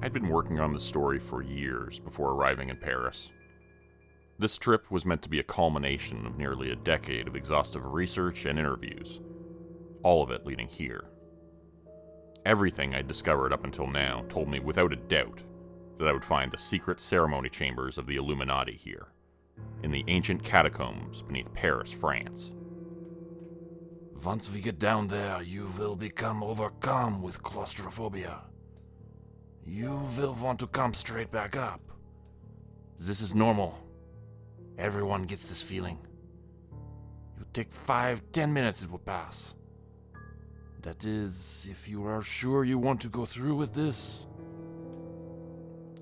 I'd been working on the story for years before arriving in Paris. This trip was meant to be a culmination of nearly a decade of exhaustive research and interviews, all of it leading here. Everything I'd discovered up until now told me without a doubt that I would find the secret ceremony chambers of the Illuminati here, in the ancient catacombs beneath Paris, France. Once we get down there, you will become overcome with claustrophobia. You will want to come straight back up. This is normal. Everyone gets this feeling. You take 5-10 minutes, it will pass. That is, if you are sure you want to go through with this.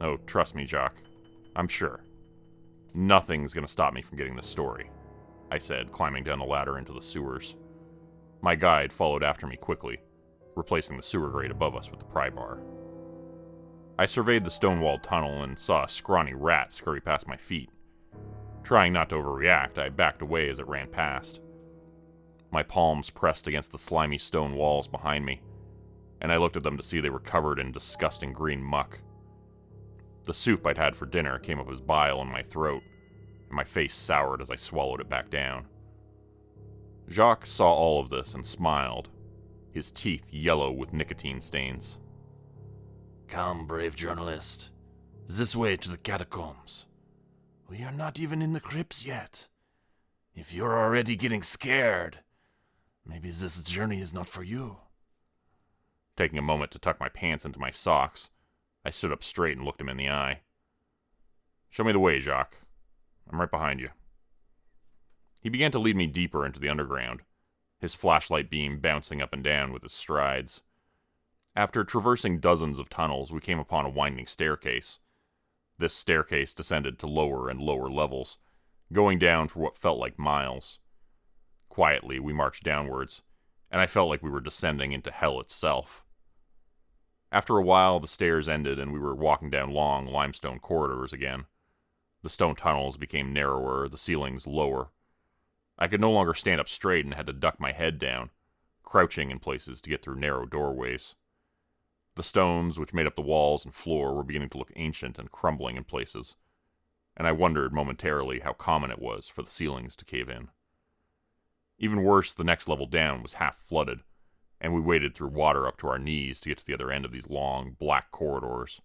Oh, trust me, Jacques. I'm sure. Nothing's gonna stop me from getting this story, I said, climbing down the ladder into the sewers. My guide followed after me quickly, replacing the sewer grate above us with the pry bar. I surveyed the stone-walled tunnel and saw a scrawny rat scurry past my feet. Trying not to overreact, I backed away as it ran past. My palms pressed against the slimy stone walls behind me, and I looked at them to see they were covered in disgusting green muck. The soup I'd had for dinner came up as bile in my throat, and my face soured as I swallowed it back down. Jacques saw all of this and smiled, his teeth yellow with nicotine stains. Come, brave journalist. This way to the catacombs. We are not even in the crypts yet. If you're already getting scared, maybe this journey is not for you. Taking a moment to tuck my pants into my socks, I stood up straight and looked him in the eye. Show me the way, Jacques. I'm right behind you. He began to lead me deeper into the underground, his flashlight beam bouncing up and down with his strides. After traversing dozens of tunnels, we came upon a winding staircase. This staircase descended to lower and lower levels, going down for what felt like miles. Quietly, we marched downwards, and I felt like we were descending into hell itself. After a while, the stairs ended and we were walking down long limestone corridors again. The stone tunnels became narrower, the ceilings lower. I could no longer stand up straight and had to duck my head down, crouching in places to get through narrow doorways. The stones which made up the walls and floor were beginning to look ancient and crumbling in places, and I wondered momentarily how common it was for the ceilings to cave in. Even worse, the next level down was half flooded, and we waded through water up to our knees to get to the other end of these long, black corridors.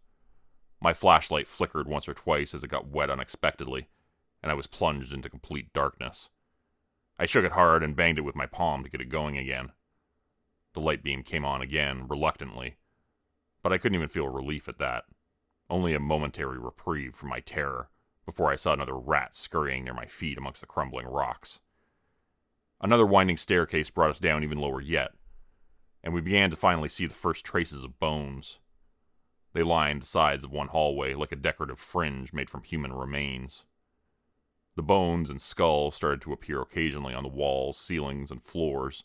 My flashlight flickered once or twice as it got wet unexpectedly, and I was plunged into complete darkness. I shook it hard and banged it with my palm to get it going again. The light beam came on again, reluctantly, but I couldn't even feel relief at that. Only a momentary reprieve from my terror, before I saw another rat scurrying near my feet amongst the crumbling rocks. Another winding staircase brought us down even lower yet, and we began to finally see the first traces of bones. They lined the sides of one hallway like a decorative fringe made from human remains. The bones and skulls started to appear occasionally on the walls, ceilings, and floors,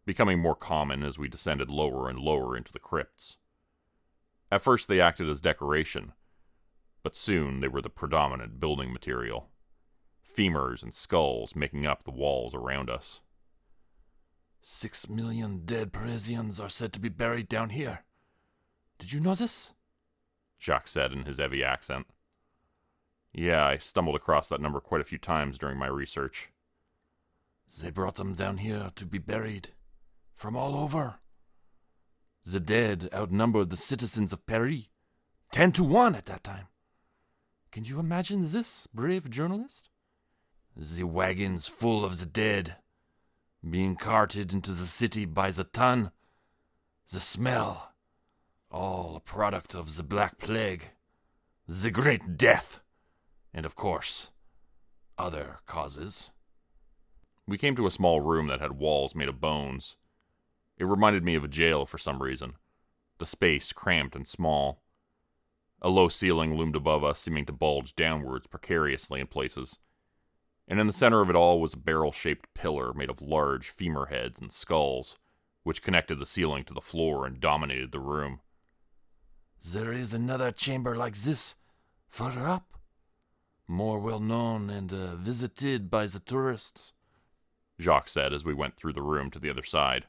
becoming more common as we descended lower and lower into the crypts. At first they acted as decoration, but soon they were the predominant building material. Femurs and skulls making up the walls around us. 6 million dead Parisians are said to be buried down here. Did you know this? Jacques said in his heavy accent. Yeah, I stumbled across that number quite a few times during my research. They brought them down here to be buried, from all over. The dead outnumbered the citizens of Paris, 10-1 at that time. Can you imagine this, brave journalist? The wagons full of the dead, being carted into the city by the ton. The smell, all a product of the Black Plague, the Great Death, and of course, other causes. We came to a small room that had walls made of bones. It reminded me of a jail for some reason, the space cramped and small. A low ceiling loomed above us, seeming to bulge downwards precariously in places, and in the center of it all was a barrel-shaped pillar made of large femur heads and skulls, which connected the ceiling to the floor and dominated the room. There is another chamber like this, further up, more well-known and visited by the tourists, Jacques said as we went through the room to the other side.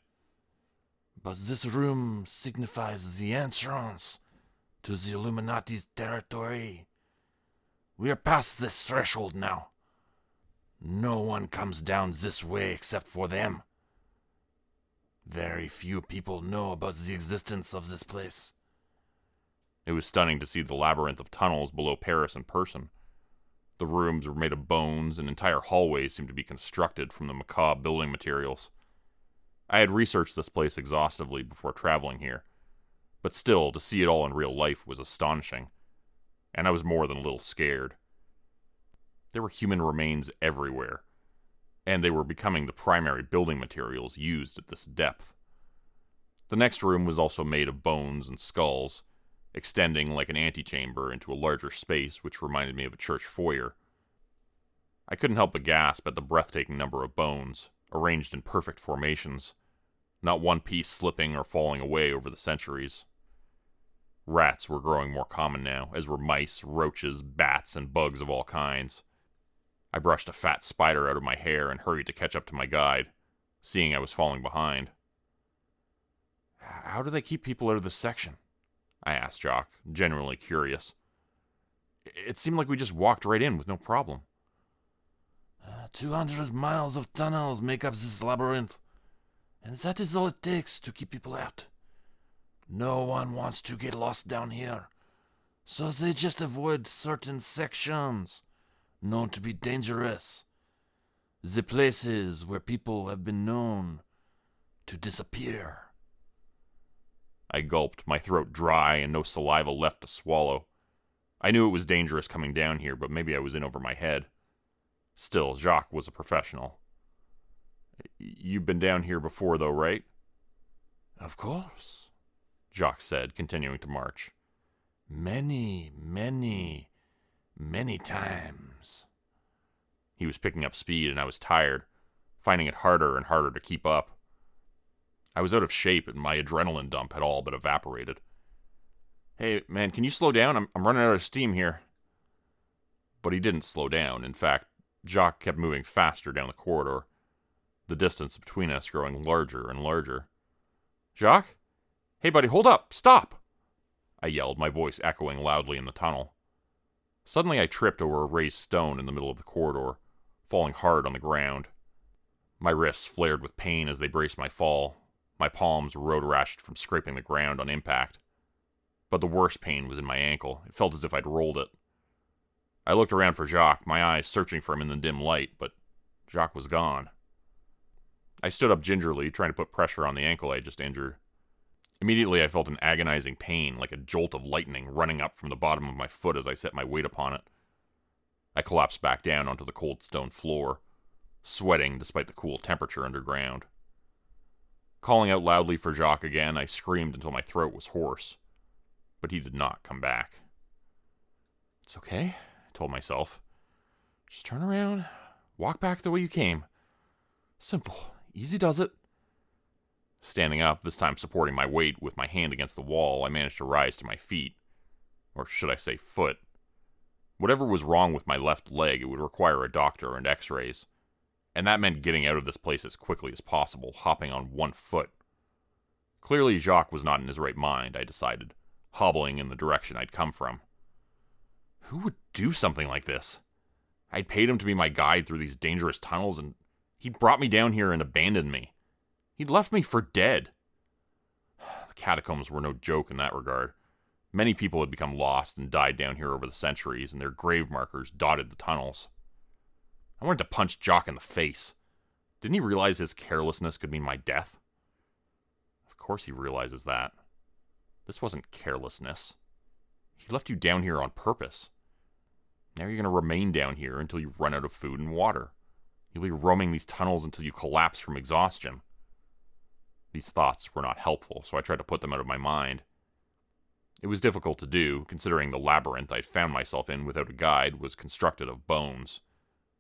But this room signifies the entrance to the Illuminati's territory. We are past this threshold now. No one comes down this way except for them. Very few people know about the existence of this place. It was stunning to see the labyrinth of tunnels below Paris in person. The rooms were made of bones, and entire hallways seemed to be constructed from the macabre building materials. I had researched this place exhaustively before traveling here, but still, to see it all in real life was astonishing, and I was more than a little scared. There were human remains everywhere, and they were becoming the primary building materials used at this depth. The next room was also made of bones and skulls, extending like an antechamber into a larger space which reminded me of a church foyer. I couldn't help but gasp at the breathtaking number of bones, arranged in perfect formations, not one piece slipping or falling away over the centuries. Rats were growing more common now, as were mice, roaches, bats, and bugs of all kinds. I brushed a fat spider out of my hair and hurried to catch up to my guide, seeing I was falling behind. "How do they keep people out of this section?" I asked Jock, genuinely curious. It seemed like we just walked right in with no problem. 200 miles of tunnels make up this labyrinth, and that is all it takes to keep people out. No one wants to get lost down here, so they just avoid certain sections known to be dangerous. The places where people have been known to disappear. I gulped, my throat dry and no saliva left to swallow. I knew it was dangerous coming down here, but maybe I was in over my head. Still, Jacques was a professional. "You've been down here before, though, right?" Of course, Jacques said, continuing to march. Many times. He was picking up speed, and I was tired, finding it harder and harder to keep up. I was out of shape, and my adrenaline dump had all but evaporated. "Hey, man, can you slow down? I'm running out of steam here." But he didn't slow down. In fact, Jacques kept moving faster down the corridor, the distance between us growing larger and larger. "Jacques? Hey, buddy, hold up! Stop!" I yelled, my voice echoing loudly in the tunnel. Suddenly I tripped over a raised stone in the middle of the corridor, falling hard on the ground. My wrists flared with pain as they braced my fall. My palms were road-rashed from scraping the ground on impact. But the worst pain was in my ankle. It felt as if I'd rolled it. I looked around for Jacques, my eyes searching for him in the dim light, but Jacques was gone. I stood up gingerly, trying to put pressure on the ankle I had just injured. Immediately I felt an agonizing pain, like a jolt of lightning running up from the bottom of my foot as I set my weight upon it. I collapsed back down onto the cold stone floor, sweating despite the cool temperature underground. Calling out loudly for Jacques again, I screamed until my throat was hoarse. But he did not come back. "It's okay," I told myself. "Just turn around, walk back the way you came. Simple, easy does it." Standing up, this time supporting my weight with my hand against the wall, I managed to rise to my feet. Or should I say foot? Whatever was wrong with my left leg, it would require a doctor and x-rays. And that meant getting out of this place as quickly as possible, hopping on one foot. Clearly Jacques was not in his right mind, I decided, hobbling in the direction I'd come from. Who would do something like this? I'd paid him to be my guide through these dangerous tunnels, and he brought me down here and abandoned me. He'd left me for dead. The catacombs were no joke in that regard. Many people had become lost and died down here over the centuries, and their grave markers dotted the tunnels. I wanted to punch Jacques in the face. Didn't he realize his carelessness could mean my death? Of course he realizes that. This wasn't carelessness. He left you down here on purpose. Now you're going to remain down here until you run out of food and water. You'll be roaming these tunnels until you collapse from exhaustion. These thoughts were not helpful, so I tried to put them out of my mind. It was difficult to do, considering the labyrinth I'd found myself in without a guide was constructed of bones,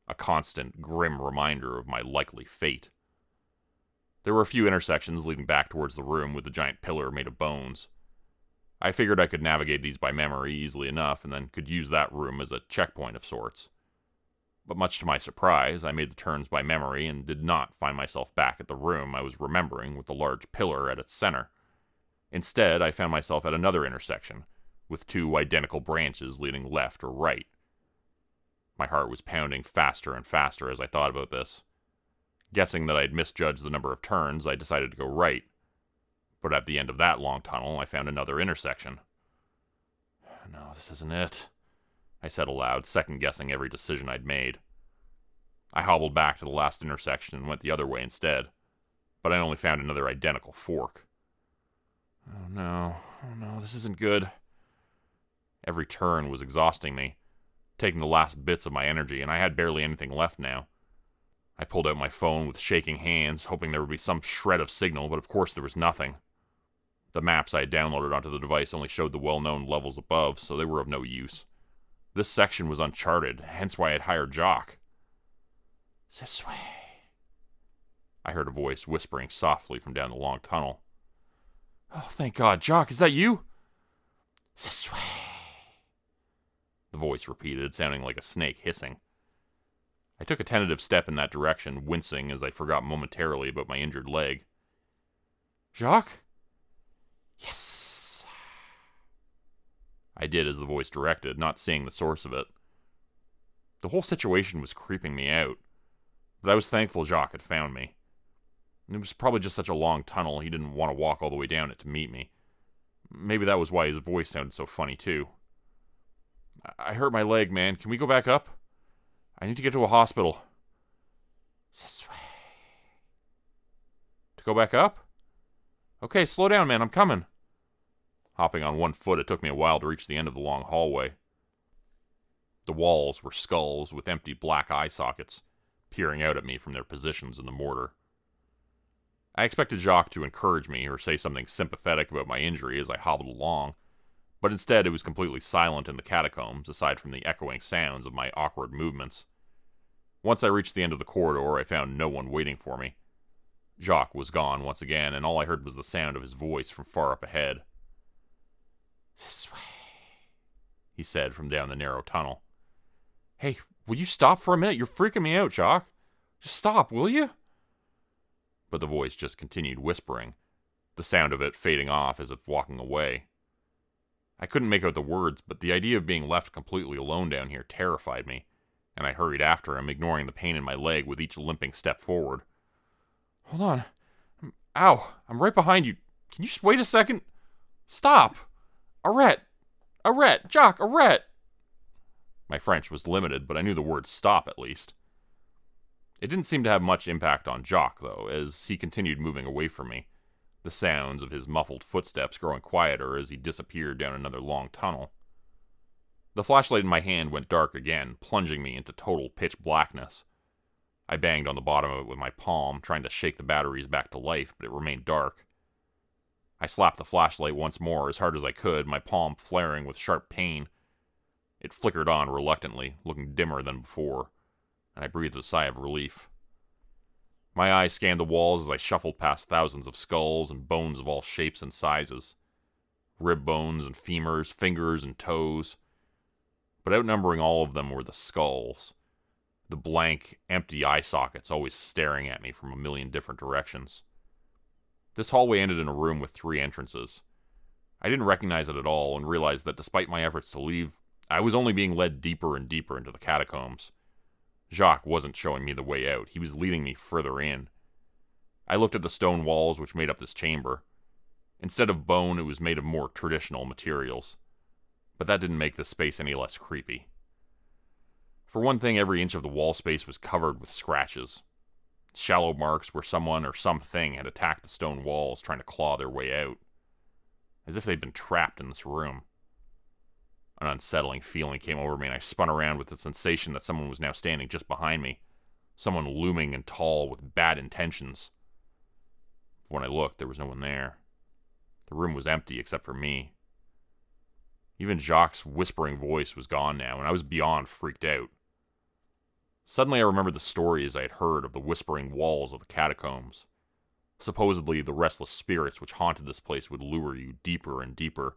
a constant, grim reminder of my likely fate. There were a few intersections leading back towards the room with the giant pillar made of bones. I figured I could navigate these by memory easily enough, and then could use that room as a checkpoint of sorts. But much to my surprise, I made the turns by memory and did not find myself back at the room I was remembering with the large pillar at its center. Instead, I found myself at another intersection, with 2 identical branches leading left or right. My heart was pounding faster and faster as I thought about this. Guessing that I'd misjudged the number of turns, I decided to go right. But at the end of that long tunnel, I found another intersection. No, this isn't it, I said aloud, second-guessing every decision I'd made. I hobbled back to the last intersection and went the other way instead, but I only found another identical fork. Oh no, this isn't good. Every turn was exhausting me, taking the last bits of my energy, and I had barely anything left now. I pulled out my phone with shaking hands, hoping there would be some shred of signal, but of course there was nothing. The maps I had downloaded onto the device only showed the well-known levels above, so they were of no use. This section was uncharted, hence why I had hired Jock. This way, I heard a voice whispering softly from down the long tunnel. Oh, thank God, Jock, is that you? This way, the voice repeated, sounding like a snake hissing. I took a tentative step in that direction, wincing as I forgot momentarily about my injured leg. Jacques? Yes. I did as the voice directed, not seeing the source of it. The whole situation was creeping me out, but I was thankful Jacques had found me. It was probably just such a long tunnel he didn't want to walk all the way down it to meet me. Maybe that was why his voice sounded so funny, too. I hurt my leg, man. Can we go back up? I need to get to a hospital. This way. To go back up? Okay, slow down, man. I'm coming. Hopping on one foot, it took me a while to reach the end of the long hallway. The walls were skulls with empty black eye sockets, peering out at me from their positions in the mortar. I expected Jacques to encourage me or say something sympathetic about my injury as I hobbled along, but instead it was completely silent in the catacombs, aside from the echoing sounds of my awkward movements. Once I reached the end of the corridor, I found no one waiting for me. Jacques was gone once again, and all I heard was the sound of his voice from far up ahead. This way, he said from down the narrow tunnel. Hey, will you stop for a minute? You're freaking me out, Jacques. Just stop, will you? But the voice just continued whispering, the sound of it fading off as if walking away. I couldn't make out the words, but the idea of being left completely alone down here terrified me, and I hurried after him, ignoring the pain in my leg with each limping step forward. Hold on. Ow, I'm right behind you. Can you just wait a second? Stop! Arrête! Arrête! Jacques, arrête! My French was limited, but I knew the word stop at least. It didn't seem to have much impact on Jacques, though, as he continued moving away from me, the sounds of his muffled footsteps growing quieter as he disappeared down another long tunnel. The flashlight in my hand went dark again, plunging me into total pitch blackness. I banged on the bottom of it with my palm, trying to shake the batteries back to life, but it remained dark. I slapped the flashlight once more as hard as I could, my palm flaring with sharp pain. It flickered on reluctantly, looking dimmer than before, and I breathed a sigh of relief. My eyes scanned the walls as I shuffled past thousands of skulls and bones of all shapes and sizes. Rib bones and femurs, fingers and toes. But outnumbering all of them were the skulls. The blank, empty eye sockets always staring at me from a million different directions. This hallway ended in a room with 3 entrances. I didn't recognize it at all and realized that despite my efforts to leave, I was only being led deeper and deeper into the catacombs. Jacques wasn't showing me the way out. He was leading me further in. I looked at the stone walls which made up this chamber. Instead of bone, it was made of more traditional materials. But that didn't make the space any less creepy. For one thing, every inch of the wall space was covered with scratches. Shallow marks where someone or something had attacked the stone walls, trying to claw their way out. As if they'd been trapped in this room. An unsettling feeling came over me, and I spun around with the sensation that someone was now standing just behind me. Someone looming and tall with bad intentions. When I looked, there was no one there. The room was empty except for me. Even Jacques' whispering voice was gone now, and I was beyond freaked out. Suddenly I remembered the stories I had heard of the whispering walls of the catacombs. Supposedly, the restless spirits which haunted this place would lure you deeper and deeper,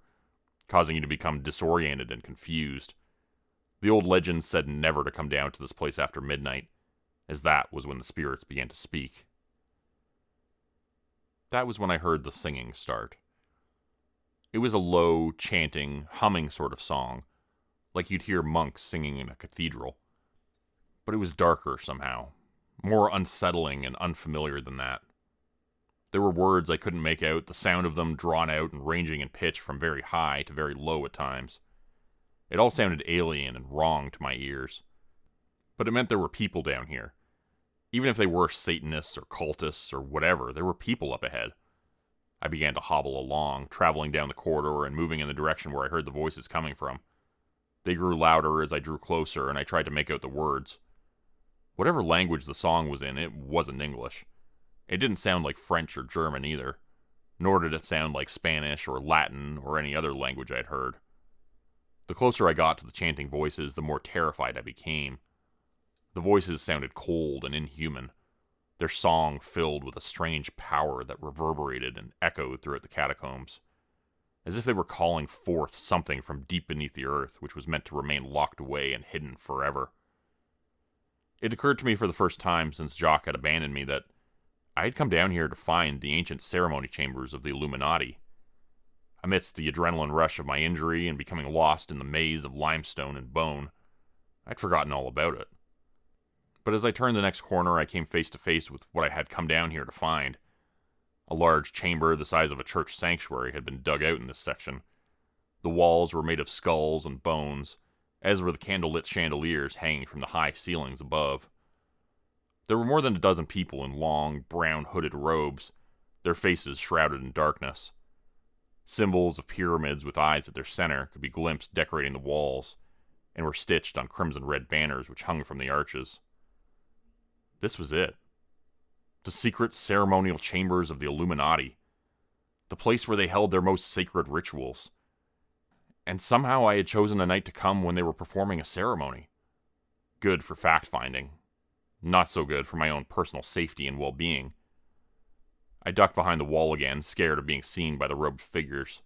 causing you to become disoriented and confused. The old legends said never to come down to this place after midnight, as that was when the spirits began to speak. That was when I heard the singing start. It was a low, chanting, humming sort of song, like you'd hear monks singing in a cathedral. But it was darker somehow, more unsettling and unfamiliar than that. There were words I couldn't make out, the sound of them drawn out and ranging in pitch from very high to very low at times. It all sounded alien and wrong to my ears. But it meant there were people down here. Even if they were Satanists or cultists or whatever, there were people up ahead. I began to hobble along, traveling down the corridor and moving in the direction where I heard the voices coming from. They grew louder as I drew closer, and I tried to make out the words. Whatever language the song was in, it wasn't English. It didn't sound like French or German either, nor did it sound like Spanish or Latin or any other language I'd heard. The closer I got to the chanting voices, the more terrified I became. The voices sounded cold and inhuman, their song filled with a strange power that reverberated and echoed throughout the catacombs, as if they were calling forth something from deep beneath the earth which was meant to remain locked away and hidden forever. It occurred to me for the first time since Jacques had abandoned me that I had come down here to find the ancient ceremony chambers of the Illuminati. Amidst the adrenaline rush of my injury and becoming lost in the maze of limestone and bone, I'd forgotten all about it. But as I turned the next corner, I came face to face with what I had come down here to find. A large chamber the size of a church sanctuary had been dug out in this section. The walls were made of skulls and bones, as were the candlelit chandeliers hanging from the high ceilings above. There were more than a dozen people in long, brown hooded robes, their faces shrouded in darkness. Symbols of pyramids with eyes at their center could be glimpsed decorating the walls, and were stitched on crimson-red banners which hung from the arches. This was it. The secret ceremonial chambers of the Illuminati. The place where they held their most sacred rituals. And somehow I had chosen a night to come when they were performing a ceremony. Good for fact-finding. Not so good for my own personal safety and well-being. I ducked behind the wall again, scared of being seen by the robed figures.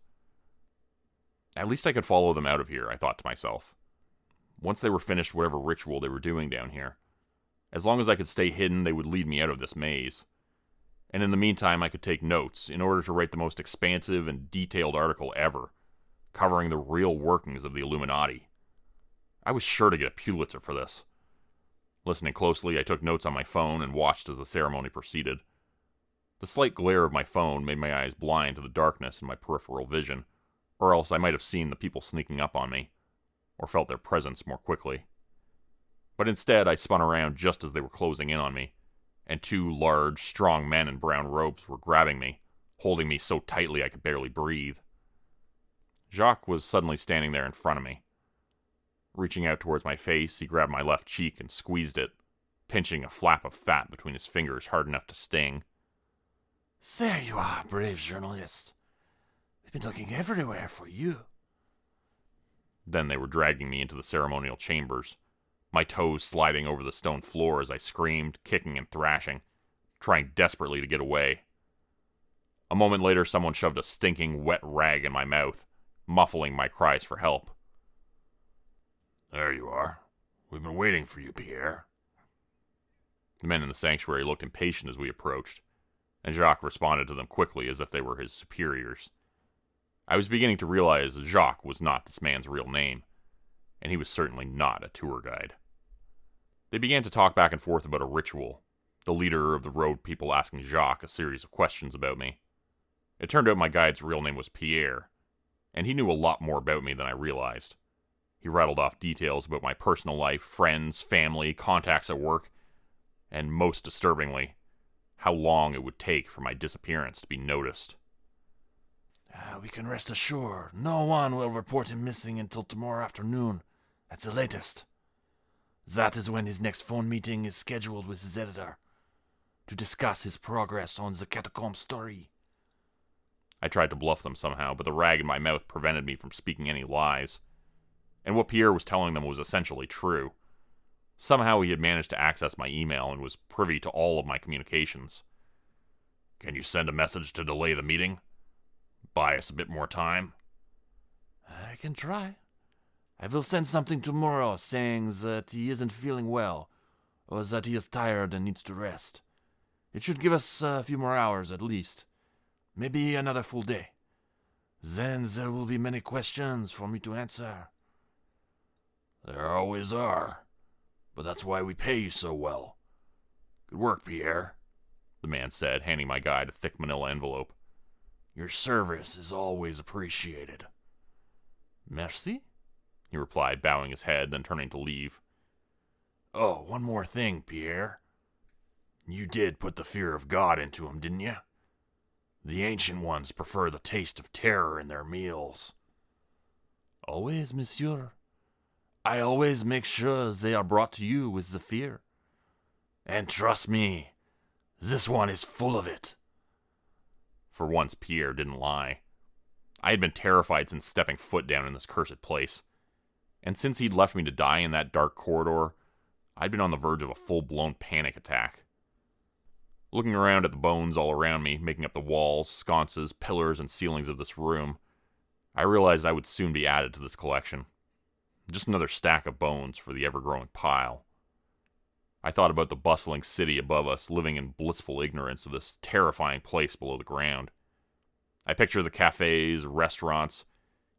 At least I could follow them out of here, I thought to myself. Once they were finished whatever ritual they were doing down here. As long as I could stay hidden, they would lead me out of this maze. And in the meantime, I could take notes in order to write the most expansive and detailed article ever, covering the real workings of the Illuminati. I was sure to get a Pulitzer for this. Listening closely, I took notes on my phone and watched as the ceremony proceeded. The slight glare of my phone made my eyes blind to the darkness in my peripheral vision, or else I might have seen the people sneaking up on me, or felt their presence more quickly. But instead, I spun around just as they were closing in on me, and two large, strong men in brown robes were grabbing me, holding me so tightly I could barely breathe. Jacques was suddenly standing there in front of me. Reaching out towards my face, he grabbed my left cheek and squeezed it, pinching a flap of fat between his fingers hard enough to sting. There you are, brave journalist. We've been looking everywhere for you. Then they were dragging me into the ceremonial chambers, my toes sliding over the stone floor as I screamed, kicking and thrashing, trying desperately to get away. A moment later, someone shoved a stinking, wet rag in my mouth, muffling my cries for help. There you are. We've been waiting for you, Pierre. The men in the sanctuary looked impatient as we approached, and Jacques responded to them quickly as if they were his superiors. I was beginning to realize that Jacques was not this man's real name, and he was certainly not a tour guide. They began to talk back and forth about a ritual, the leader of the road people asking Jacques a series of questions about me. It turned out my guide's real name was Pierre, and he knew a lot more about me than I realized. He rattled off details about my personal life, friends, family, contacts at work, and most disturbingly, how long it would take for my disappearance to be noticed. We can rest assured no one will report him missing until tomorrow afternoon. That's the latest. That is when his next phone meeting is scheduled with his editor, to discuss his progress on the Catacombs story. I tried to bluff them somehow, but the rag in my mouth prevented me from speaking any lies. And what Pierre was telling them was essentially true. Somehow he had managed to access my email and was privy to all of my communications. Can you send a message to delay the meeting? Buy us a bit more time? I can try. I will send something tomorrow saying that he isn't feeling well, or that he is tired and needs to rest. It should give us a few more hours at least. Maybe another full day. Then there will be many questions for me to answer. There always are. But that's why we pay you so well. Good work, Pierre, the man said, handing my guide a thick manila envelope. Your service is always appreciated. Merci, he replied, bowing his head, then turning to leave. Oh, one more thing, Pierre. You did put the fear of God into him, didn't you? The ancient ones prefer the taste of terror in their meals. Always, monsieur. I always make sure they are brought to you with the fear. And trust me, this one is full of it. For once, Pierre didn't lie. I had been terrified since stepping foot down in this cursed place. And since he'd left me to die in that dark corridor, I'd been on the verge of a full-blown panic attack. Looking around at the bones all around me, making up the walls, sconces, pillars, and ceilings of this room, I realized I would soon be added to this collection. Just another stack of bones for the ever-growing pile. I thought about the bustling city above us, living in blissful ignorance of this terrifying place below the ground. I picture the cafes, restaurants,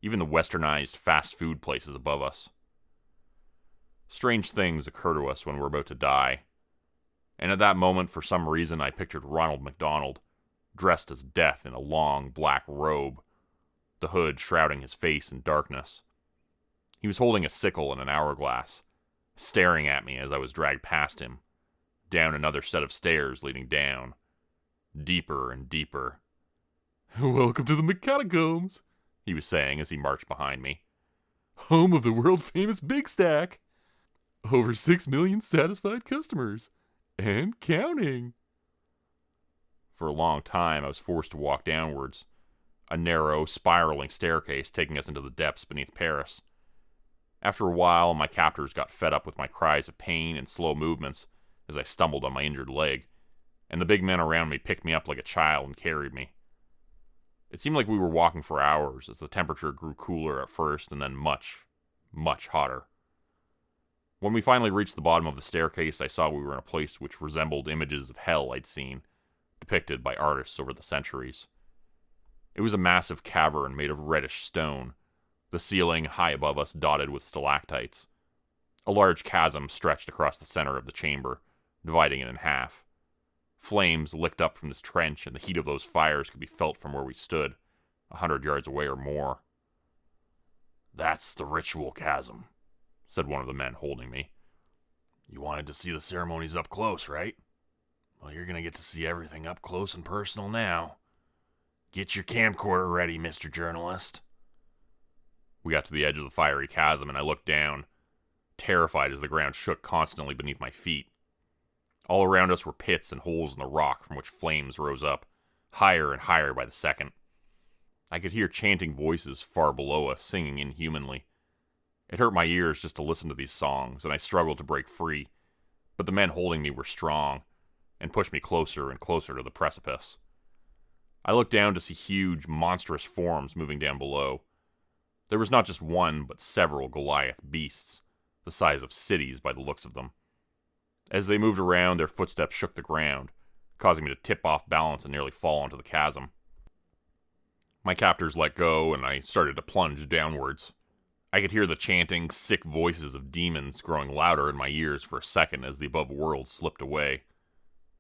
even the westernized fast food places above us. Strange things occur to us when we're about to die. And at that moment, for some reason, I pictured Ronald McDonald, dressed as death in a long black robe, the hood shrouding his face in darkness. He was holding a sickle and an hourglass, staring at me as I was dragged past him, down another set of stairs leading down, deeper and deeper. Welcome to the Catacombs, he was saying as he marched behind me. Home of the world-famous Big Stack. Over 6 million satisfied customers. And counting. For a long time, I was forced to walk downwards, a narrow, spiraling staircase taking us into the depths beneath Paris. After a while, my captors got fed up with my cries of pain and slow movements as I stumbled on my injured leg, and the big men around me picked me up like a child and carried me. It seemed like we were walking for hours as the temperature grew cooler at first and then much, much hotter. When we finally reached the bottom of the staircase, I saw we were in a place which resembled images of hell I'd seen, depicted by artists over the centuries. It was a massive cavern made of reddish stone, the ceiling high above us dotted with stalactites. A large chasm stretched across the center of the chamber, dividing it in half. Flames licked up from this trench, and the heat of those fires could be felt from where we stood, 100 yards away or more. That's the ritual chasm, said one of the men holding me. You wanted to see the ceremonies up close, right? Well, you're going to get to see everything up close and personal now. Get your camcorder ready, Mr. Journalist. We got to the edge of the fiery chasm, and I looked down, terrified as the ground shook constantly beneath my feet. All around us were pits and holes in the rock from which flames rose up, higher and higher by the second. I could hear chanting voices far below us, singing inhumanly. It hurt my ears just to listen to these songs, and I struggled to break free, but the men holding me were strong, and pushed me closer and closer to the precipice. I looked down to see huge, monstrous forms moving down below. There was not just one, but several Goliath beasts, the size of cities by the looks of them. As they moved around, their footsteps shook the ground, causing me to tip off balance and nearly fall into the chasm. My captors let go, and I started to plunge downwards. I could hear the chanting, sick voices of demons growing louder in my ears for a second as the above world slipped away.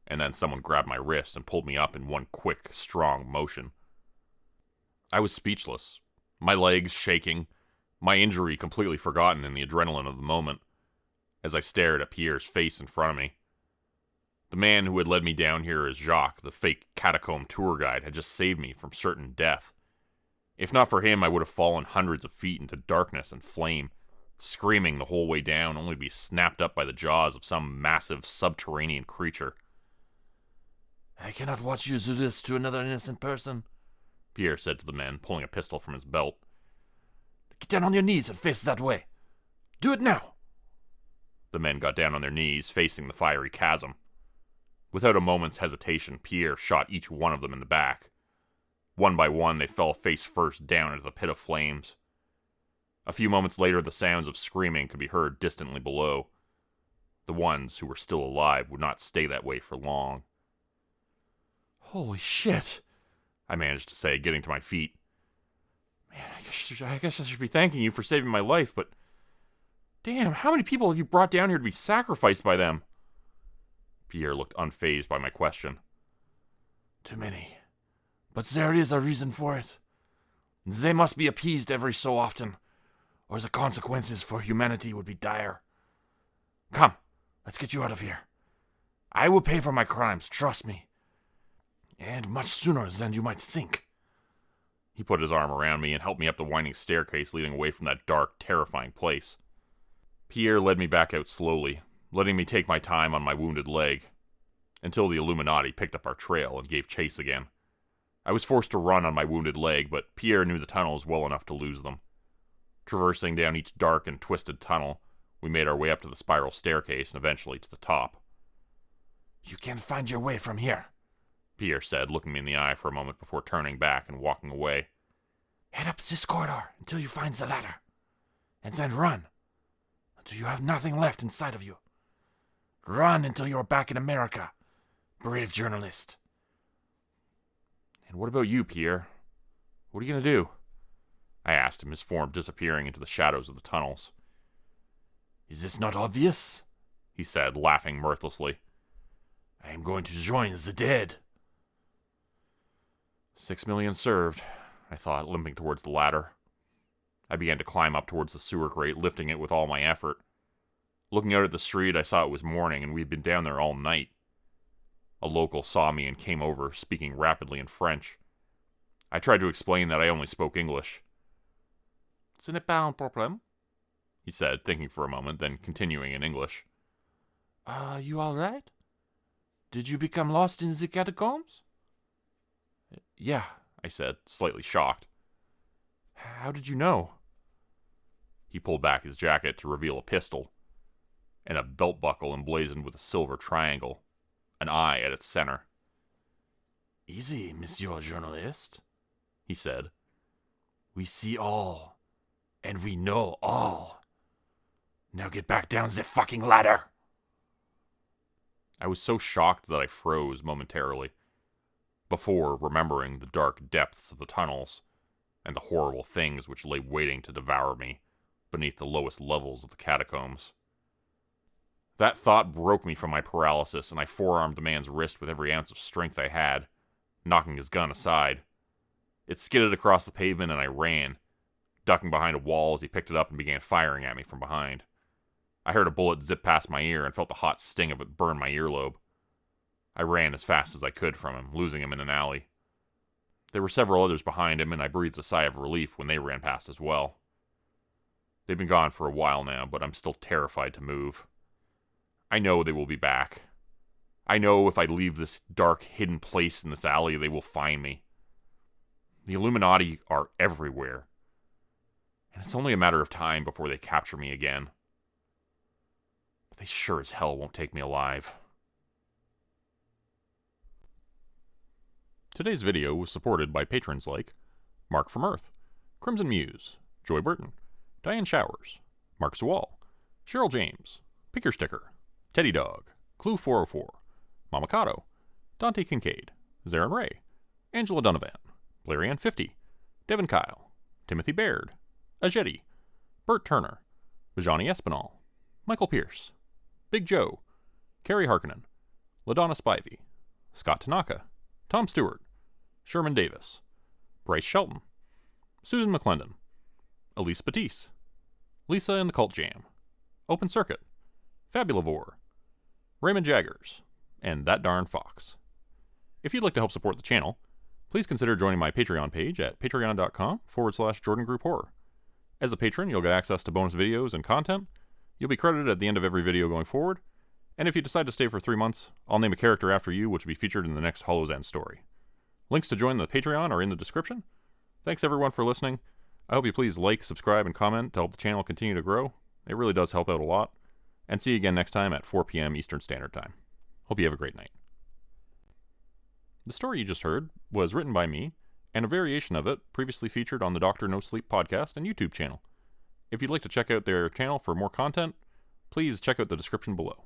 And then someone grabbed my wrist and pulled me up in one quick, strong motion. I was speechless, my legs shaking, my injury completely forgotten in the adrenaline of the moment, as I stared at Pierre's face in front of me. The man who had led me down here as Jacques, the fake catacomb tour guide, had just saved me from certain death. If not for him, I would have fallen hundreds of feet into darkness and flame, screaming the whole way down, only to be snapped up by the jaws of some massive subterranean creature. I cannot watch you do this to another innocent person, Pierre said to the men, pulling a pistol from his belt. Get down on your knees and face that way. Do it now. The men got down on their knees, facing the fiery chasm. Without a moment's hesitation, Pierre shot each one of them in the back. One by one, they fell face first down into the pit of flames. A few moments later, the sounds of screaming could be heard distantly below. The ones who were still alive would not stay that way for long. Holy shit, I managed to say, getting to my feet. Man, I guess I should be thanking you for saving my life, but damn, how many people have you brought down here to be sacrificed by them? Pierre looked unfazed by my question. Too many. But there is a reason for it. They must be appeased every so often, or the consequences for humanity would be dire. Come, let's get you out of here. I will pay for my crimes, trust me. And much sooner than you might think. He put his arm around me and helped me up the winding staircase leading away from that dark, terrifying place. Pierre led me back out slowly, letting me take my time on my wounded leg, until the Illuminati picked up our trail and gave chase again. I was forced to run on my wounded leg, but Pierre knew the tunnels well enough to lose them. Traversing down each dark and twisted tunnel, we made our way up to the spiral staircase and eventually to the top. You can find your way from here, Pierre said, looking me in the eye for a moment before turning back and walking away. Head up this corridor until you find the ladder, and then run until you have nothing left inside of you. Run until you are back in America, brave journalist. And what about you, Pierre? What are you going to do? I asked him, his form disappearing into the shadows of the tunnels. Is this not obvious? He said, laughing mirthlessly. I am going to join the dead. 6 million served, I thought, limping towards the ladder. I began to climb up towards the sewer grate, lifting it with all my effort. Looking out at the street, I saw it was morning, and we had been down there all night. A local saw me and came over, speaking rapidly in French. I tried to explain that I only spoke English. Ce n'est pas un problème, he said, thinking for a moment, then continuing in English. Are you all right? Did you become lost in the catacombs? Yeah, I said, slightly shocked. How did you know? He pulled back his jacket to reveal a pistol, and a belt buckle emblazoned with a silver triangle, an eye at its center. Easy, monsieur journalist, he said. We see all, and we know all. Now get back down the fucking ladder! I was so shocked that I froze momentarily, before remembering the dark depths of the tunnels and the horrible things which lay waiting to devour me beneath the lowest levels of the catacombs. That thought broke me from my paralysis, and I forearmed the man's wrist with every ounce of strength I had, knocking his gun aside. It skidded across the pavement, and I ran, ducking behind a wall as he picked it up and began firing at me from behind. I heard a bullet zip past my ear and felt the hot sting of it burn my earlobe. I ran as fast as I could from him, losing him in an alley. There were several others behind him, and I breathed a sigh of relief when they ran past as well. They've been gone for a while now, but I'm still terrified to move. I know they will be back. I know if I leave this dark, hidden place in this alley, they will find me. The Illuminati are everywhere, and it's only a matter of time before they capture me again. But they sure as hell won't take me alive. Today's video was supported by patrons like Mark from Earth, Crimson Muse, Joy Burton, Diane Showers, Mark Sewall, Cheryl James, Pick Your Sticker, Teddy Dog, Clue 404, Mamakato, Dante Kincaid, Zarin Ray, Angela Donovan, Blarian 50, Devin Kyle, Timothy Baird, Ajeti, Bert Turner, Bajani Espinal, Michael Pierce, Big Joe, Carrie Harkonnen, LaDonna Spivey, Scott Tanaka, Tom Stewart, Sherman Davis, Bryce Shelton, Susan McClendon, Elise Batiste, Lisa and the Cult Jam, Open Circuit, Fabulavore, Raymond Jaggers, and That Darn Fox. If you'd like to help support the channel, please consider joining my Patreon page at patreon.com/Jordan Grupe Horror. As a patron, you'll get access to bonus videos and content. You'll be credited at the end of every video going forward. And if you decide to stay for 3 months, I'll name a character after you, which will be featured in the next Hollow's End story. Links to join the Patreon are in the description. Thanks everyone for listening. I hope you please like, subscribe, and comment to help the channel continue to grow. It really does help out a lot. And see you again next time at 4 p.m. Eastern Standard Time. Hope you have a great night. The story you just heard was written by me, and a variation of it previously featured on the Dr. Nosleep podcast and YouTube channel. If you'd like to check out their channel for more content, please check out the description below.